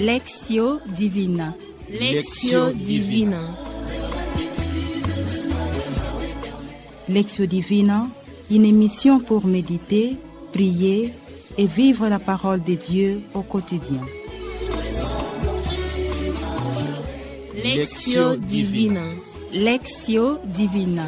Lectio Divina. Lectio Divina. Lectio Divina, une émission pour méditer, prier et vivre la parole de Dieu au quotidien. Lectio Divina. Lectio Divina.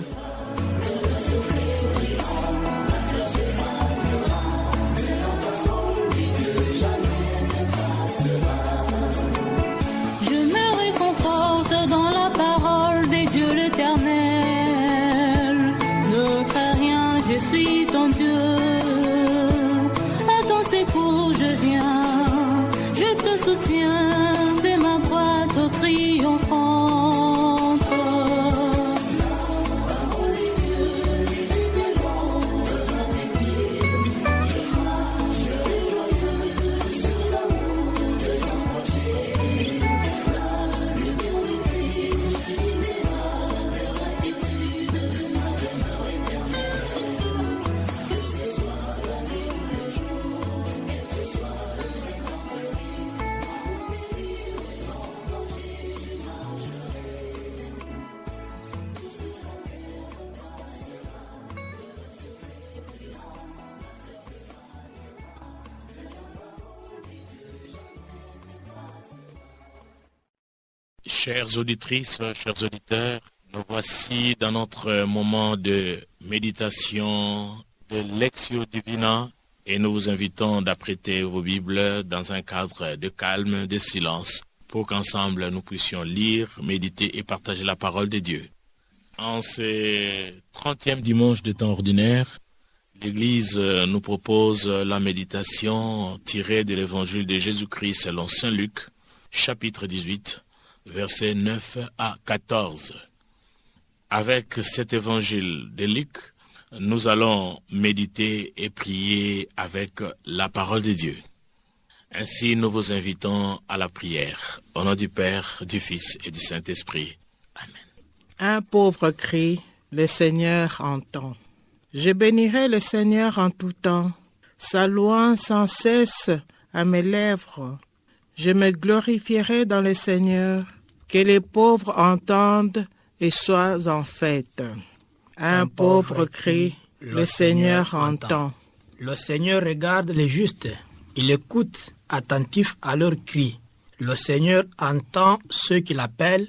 Je me réconforte dans la parole de Dieu l'Éternel. Ne crains rien, je suis ton Dieu. À ton secours je viens, je te soutiens de ma droite triomphante. Chères auditrices, chers auditeurs, nous voici dans notre moment de méditation de Lectio Divina et nous vous invitons d'apprêter vos Bibles dans un cadre de calme, de silence, pour qu'ensemble nous puissions lire, méditer et partager la parole de Dieu. En ce 30e dimanche de temps ordinaire, l'Église nous propose la méditation tirée de l'Évangile de Jésus-Christ selon Saint Luc, chapitre 18, versets 9 à 14. Avec cet évangile de Luc, nous allons méditer et prier avec la parole de Dieu. Ainsi, nous vous invitons à la prière. Au nom du Père, du Fils et du Saint-Esprit. Amen. Un pauvre crie, le Seigneur entend. Je bénirai le Seigneur en tout temps, sa louange sans cesse à mes lèvres. Je me glorifierai dans le Seigneur, que les pauvres entendent et soient en fête. Un pauvre crie, le Seigneur entend. Le Seigneur regarde les justes, il écoute attentif à leurs cris. Le Seigneur entend ceux qui l'appellent,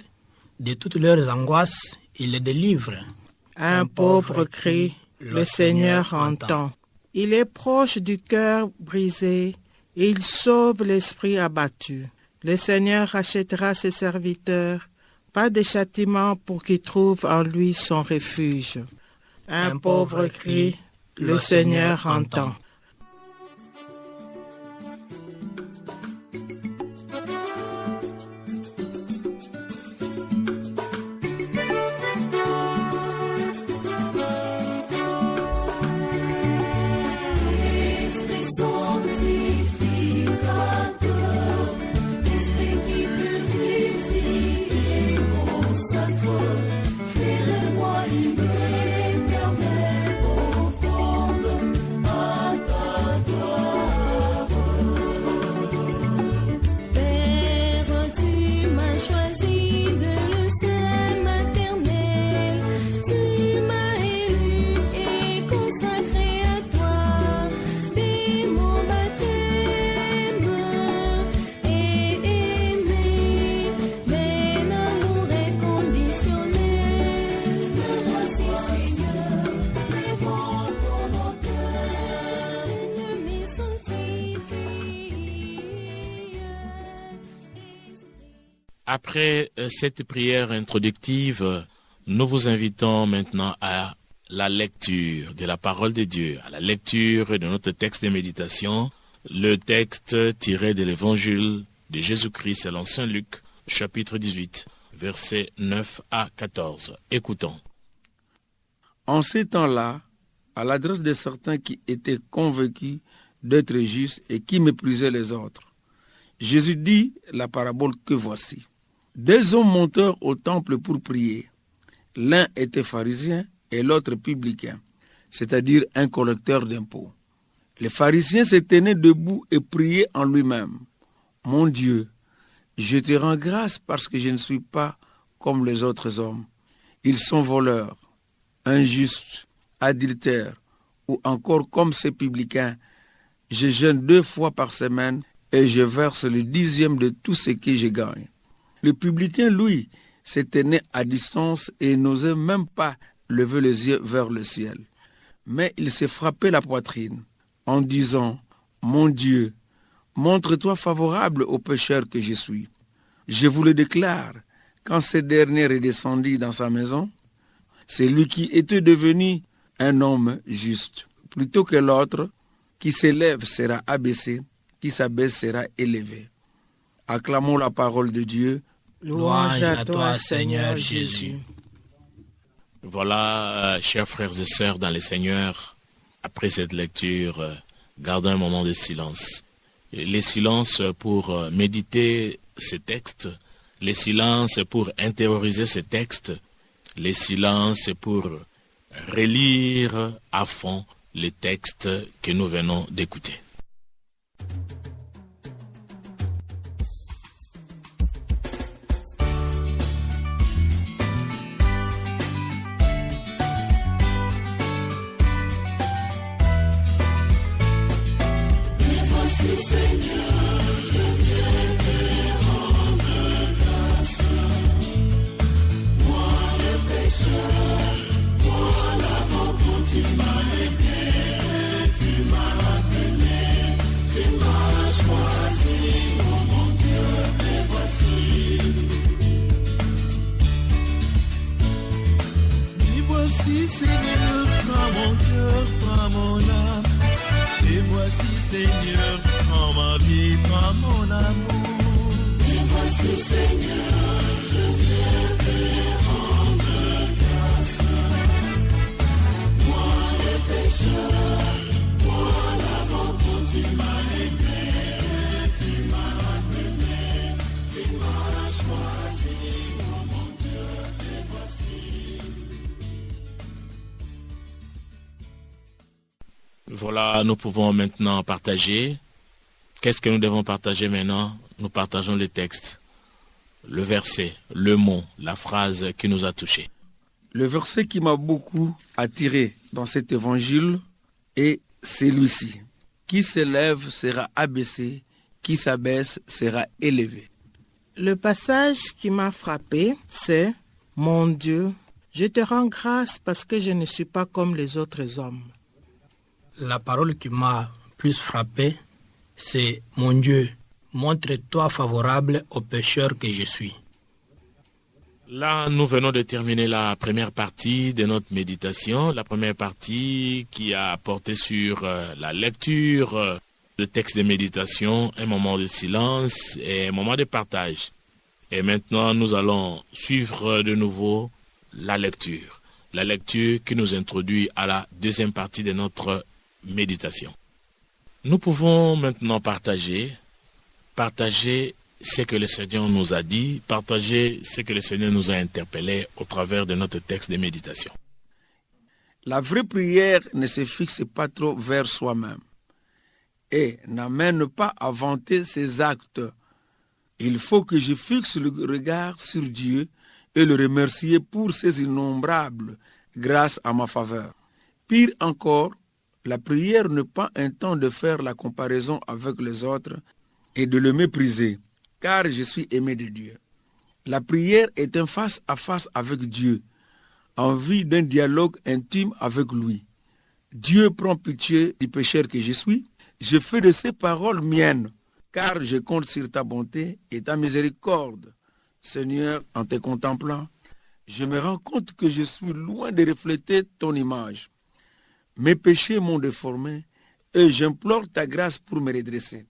de toutes leurs angoisses, il les délivre. Un pauvre crie, le Seigneur entend. Il est proche du cœur brisé, et il sauve l'esprit abattu. Le Seigneur rachètera ses serviteurs, pas de châtiment pour qu'ils trouvent en lui son refuge. Un pauvre crie, le Seigneur entend. Après cette prière introductive, nous vous invitons maintenant à la lecture de la parole de Dieu, à la lecture de notre texte de méditation, le texte tiré de l'Évangile de Jésus-Christ selon Saint Luc, chapitre 18, versets 9 à 14. Écoutons. En ces temps-là, à l'adresse de certains qui étaient convaincus d'être justes et qui méprisaient les autres, Jésus dit la parabole que voici. Deux hommes montèrent au temple pour prier. L'un était pharisien et l'autre publicain, c'est-à-dire un collecteur d'impôts. Le pharisien se tenait debout et priait en lui-même. Mon Dieu, Je te rends grâce parce que je ne suis pas comme les autres hommes. Ils sont voleurs, injustes, adultères, ou encore comme ces publicains. Je jeûne 2 fois par semaine et je verse le 10e de tout ce que je gagne. Le publicain, lui, se tenait à distance et n'osait même pas lever les yeux vers le ciel. Mais il s'est frappé la poitrine en disant « Mon Dieu, montre-toi favorable au pécheur que je suis. » Je vous le déclare, quand ce dernier est descendu dans sa maison, c'est lui qui était devenu un homme juste. Plutôt que l'autre, qui s'élève sera abaissé, qui s'abaisse sera élevé. Acclamons la parole de Dieu. Louange à toi, Seigneur Jésus. Voilà, chers frères et sœurs dans le Seigneur, après cette lecture, gardons un moment de silence. Les silences pour méditer ce texte, les silences pour intérioriser ce texte, les silences pour relire à fond le texte que nous venons d'écouter. Voilà, nous pouvons maintenant partager. Qu'est-ce que nous devons partager maintenant? Nous partageons le texte, le verset, le mot, la phrase qui nous a touchés. Le verset qui m'a beaucoup attiré dans cet évangile est celui-ci. Qui s'élève sera abaissé, qui s'abaisse sera élevé. Le passage qui m'a frappé, c'est « Mon Dieu, je te rends grâce parce que je ne suis pas comme les autres hommes. » La parole qui m'a plus frappé, c'est « Mon Dieu, montre-toi favorable au pécheur que je suis. » Là, nous venons de terminer la première partie de notre méditation, la première partie qui a porté sur la lecture, le texte de méditation, un moment de silence et un moment de partage. Et maintenant, nous allons suivre de nouveau la lecture qui nous introduit à la deuxième partie de notre méditation. Nous pouvons maintenant partager ce que le Seigneur nous a dit, partager ce que le Seigneur nous a interpellé au travers de notre texte de méditation. La vraie prière ne se fixe pas trop vers soi-même et n'amène pas à vanter ses actes. Il faut que je fixe le regard sur Dieu et le remercier pour ses innombrables grâces à ma faveur. Pire encore, la prière n'est pas un temps de faire la comparaison avec les autres et de le mépriser, car je suis aimé de Dieu. La prière est un face-à-face avec Dieu, en vue d'un dialogue intime avec lui. Dieu prend pitié du pécheur que je suis. Je fais de ces paroles miennes, car je compte sur ta bonté et ta miséricorde. Seigneur, en te contemplant, je me rends compte que je suis loin de refléter ton image. Mes péchés m'ont déformé et j'implore ta grâce pour me redresser.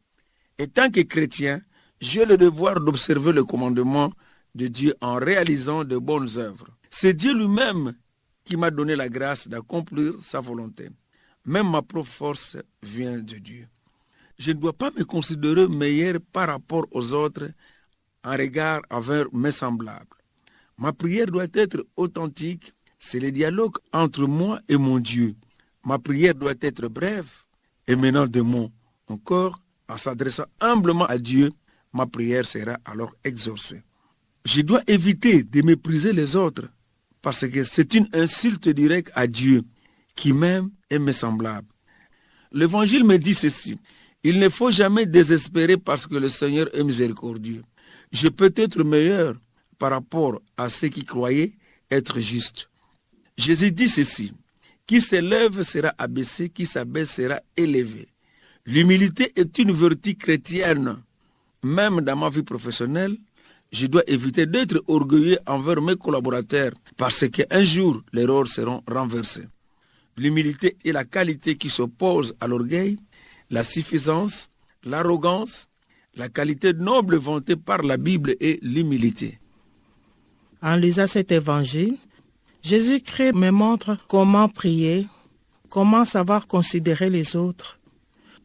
Et tant que chrétien, j'ai le devoir d'observer le commandement de Dieu en réalisant de bonnes œuvres. C'est Dieu lui-même qui m'a donné la grâce d'accomplir sa volonté. Même ma propre force vient de Dieu. Je ne dois pas me considérer meilleur par rapport aux autres en regard envers mes semblables. Ma prière doit être authentique. C'est le dialogue entre moi et mon Dieu. Ma prière doit être brève et menant de mon corps en s'adressant humblement à Dieu. ma prière sera alors exaucée. Je dois éviter de mépriser les autres parce que c'est une insulte directe à Dieu qui m'aime et me semblable. L'Évangile me dit ceci: il ne faut jamais désespérer parce que le Seigneur est miséricordieux. Je peux être meilleur par rapport à ceux qui croyaient être justes. Jésus dit ceci: qui s'élève sera abaissé, qui s'abaisse sera élevé. L'humilité est une vertu chrétienne. Même dans ma vie professionnelle, je dois éviter d'être orgueilleux envers mes collaborateurs parce qu'un jour, les rôles seront renversés. L'humilité est la qualité qui s'oppose à l'orgueil, la suffisance, l'arrogance. La qualité noble vantée par la Bible est l'humilité. En lisant cet évangile, Jésus-Christ me montre comment prier, comment savoir considérer les autres,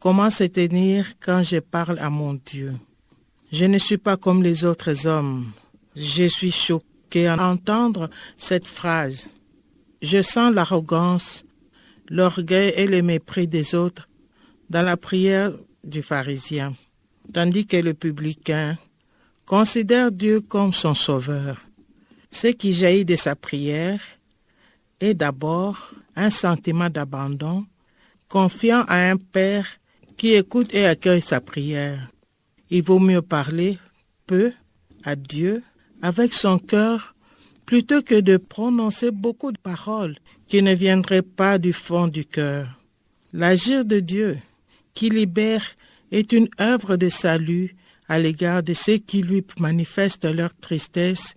comment se tenir quand je parle à mon Dieu. Je ne suis pas comme les autres hommes. Je suis choqué à entendre cette phrase. Je sens l'arrogance, l'orgueil et le mépris des autres dans la prière du pharisien, tandis que le publicain considère Dieu comme son sauveur. Ce qui jaillit de sa prière est d'abord un sentiment d'abandon, confiant à un Père qui écoute et accueille sa prière. Il vaut mieux parler peu à Dieu avec son cœur plutôt que de prononcer beaucoup de paroles qui ne viendraient pas du fond du cœur. L'agir de Dieu qui libère est une œuvre de salut à l'égard de ceux qui lui manifestent leur tristesse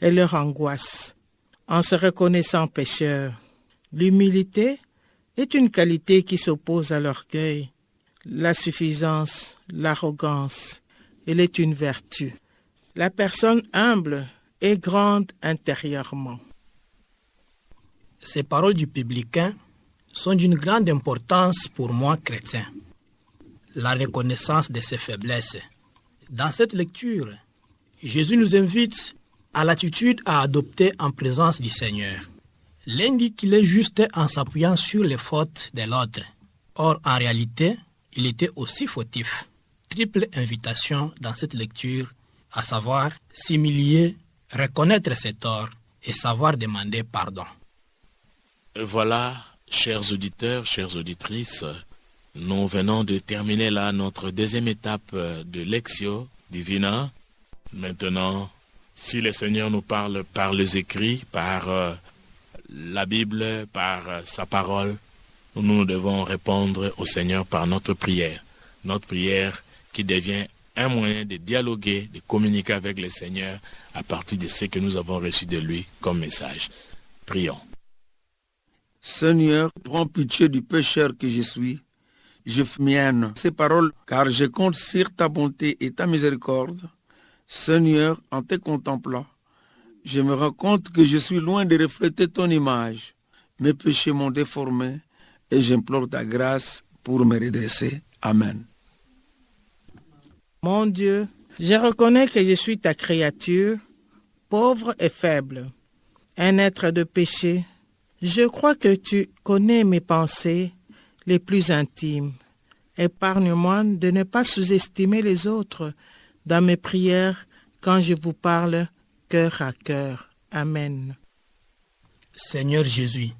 et leur angoisse, en se reconnaissant pécheurs. L'humilité est une qualité qui s'oppose à l'orgueil, la suffisance, l'arrogance. Elle est une vertu. La personne humble est grande intérieurement. Ces paroles du publicain sont d'une grande importance pour moi, chrétien. La reconnaissance de ses faiblesses. Dans cette lecture, Jésus nous invite à l'attitude à adopter en présence du Seigneur. L'un dit qu'il est juste en s'appuyant sur les fautes de l'autre. Or, en réalité, il était aussi fautif. Triple invitation dans cette lecture, à savoir s'humilier, reconnaître ses torts et savoir demander pardon. Voilà, chers auditeurs, chères auditrices, nous venons de terminer là notre deuxième étape de Lectio Divina. Maintenant, si le Seigneur nous parle par les écrits, par la Bible, par sa parole, nous devons répondre au Seigneur par notre prière. Notre prière qui devient un moyen de dialoguer, de communiquer avec le Seigneur à partir de ce que nous avons reçu de lui comme message. Prions. Seigneur, prends pitié du pécheur que je suis. Je fais mienne ces paroles, car je compte sur ta bonté et ta miséricorde. Seigneur, en te contemplant, je me rends compte que je suis loin de refléter ton image. Mes péchés m'ont déformé et j'implore ta grâce pour me redresser. Amen. Mon Dieu, je reconnais que je suis ta créature, pauvre et faible, un être de péché. Je crois que tu connais mes pensées les plus intimes. Épargne-moi de ne pas sous-estimer les autres dans mes prières quand je vous parle cœur à cœur. Amen. Seigneur Jésus,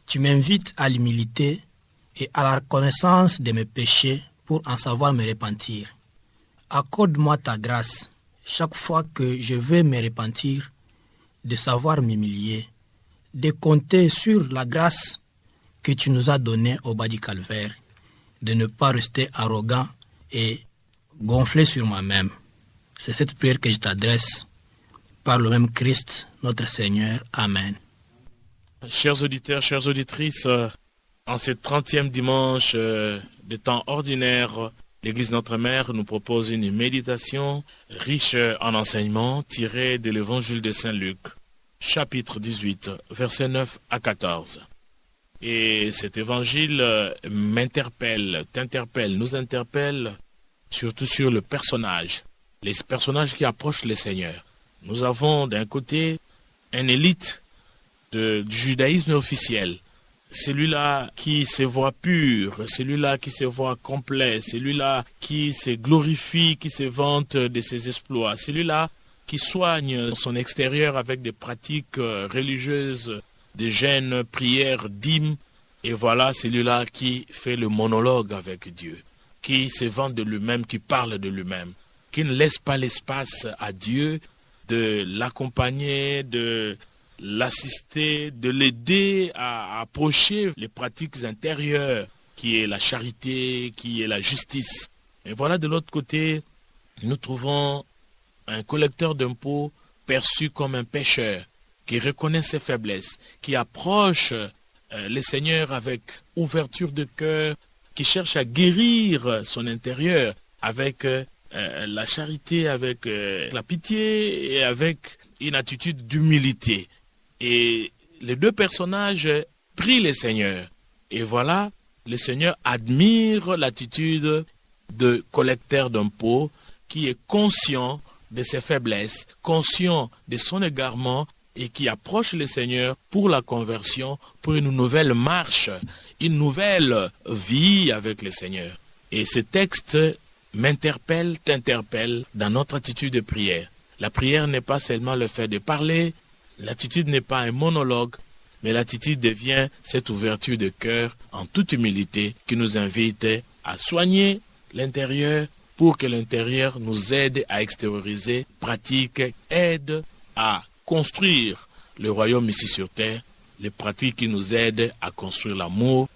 tu m'invites à l'humilité et à la reconnaissance de mes péchés pour en savoir me repentir. Accorde-moi ta grâce chaque fois que je vais me repentir, de savoir m'humilier, de compter sur la grâce que tu nous as donnée au bas du calvaire, de ne pas rester arrogant et gonflé sur moi-même. C'est cette prière que je t'adresse par le même Christ, notre Seigneur. Amen. Chers auditeurs, chères auditrices, en ce 30e dimanche de temps ordinaire, l'Église Notre Mère nous propose une méditation riche en enseignements tirés de l'Évangile de Saint Luc, chapitre 18, versets 9 à 14. Et cet évangile nous interpelle surtout sur le personnage, les personnages qui approchent le Seigneur. Nous avons d'un côté une élite du judaïsme officiel, celui-là qui se voit pur, celui-là qui se voit complet, celui-là qui se glorifie, qui se vante de ses exploits, celui-là qui soigne son extérieur avec des pratiques religieuses, des jeûnes, prières, dîmes. Et voilà celui-là qui fait le monologue avec Dieu, qui se vante de lui-même, qui parle de lui-même, qui ne laisse pas l'espace à Dieu de l'accompagner, de l'assister, de l'aider à approcher les pratiques intérieures, qui est la charité, qui est la justice. Et voilà, de l'autre côté, nous trouvons un collecteur d'impôts perçu comme un pécheur, qui reconnaît ses faiblesses, qui approche le Seigneur avec ouverture de cœur, qui cherche à guérir son intérieur avec la charité, avec la pitié et avec une attitude d'humilité. Et les deux personnages prient le Seigneur. Et voilà, le Seigneur admire l'attitude de collecteur d'impôts qui est conscient de ses faiblesses, conscient de son égarement et qui approche le Seigneur pour la conversion, pour une nouvelle marche, une nouvelle vie avec le Seigneur. Et ce texte m'interpelle, t'interpelle dans notre attitude de prière. La prière n'est pas seulement le fait de parler, l'attitude n'est pas un monologue, mais l'attitude devient cette ouverture de cœur en toute humilité qui nous invite à soigner l'intérieur pour que l'intérieur nous aide à extérioriser, pratique, aide à construire le royaume ici sur terre, les pratiques qui nous aident à construire l'amour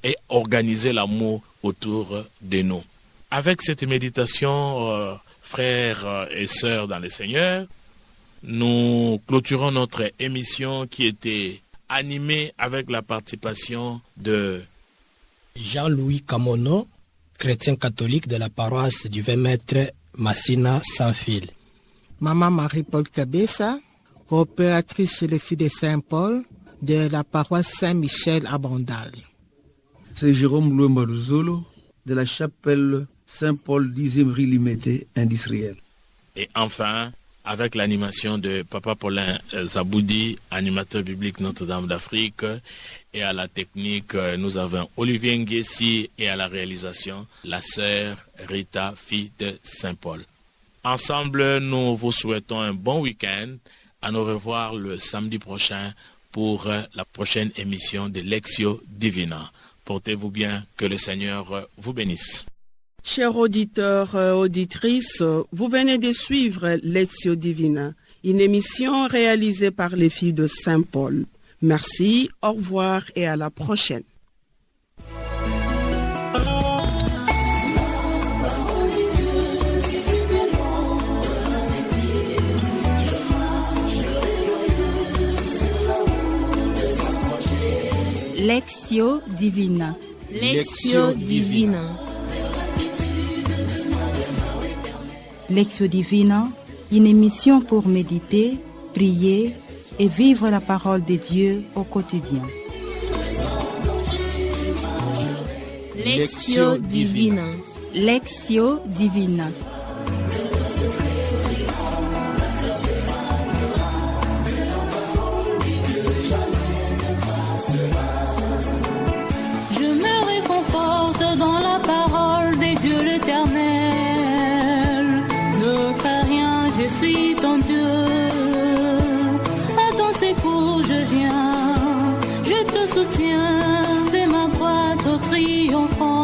et organiser l'amour autour de nous. Avec cette méditation, frères et sœurs dans le Seigneur, nous clôturons notre émission qui était animée avec la participation de Jean-Louis Camono, chrétien catholique de la paroisse du 20 mètres Massina sans fil. Maman Marie-Paul Cabessa, coopératrice chez les filles de Saint-Paul de la paroisse Saint-Michel à Bandal. C'est Jérôme Louembaruzolo de la chapelle Saint-Paul 10e rue Limité industrielle. Et enfin, avec l'animation de Papa Paulin Zaboudi, animateur biblique Notre-Dame d'Afrique, et à la technique, nous avons Olivier Nguessi et à la réalisation, la sœur Rita, fille de Saint-Paul. Ensemble, nous vous souhaitons un bon week-end. À nous revoir le samedi prochain pour la prochaine émission de Lectio Divina. Portez-vous bien, que le Seigneur vous bénisse. Chers auditeurs, auditrices, vous venez de suivre Lectio Divina, une émission réalisée par les filles de Saint-Paul. Merci, au revoir et à la prochaine. Lectio Divina. Lectio Divina. Lectio Divina, une émission pour méditer, prier et vivre la parole de Dieu au quotidien. Lectio Divina. Lectio Divina. Je me réconforte dans la parole des dieux l'Éternel. Ne crains rien, je suis ton Dieu. À ton secours je viens, je te soutiens de ma droite au triomphant.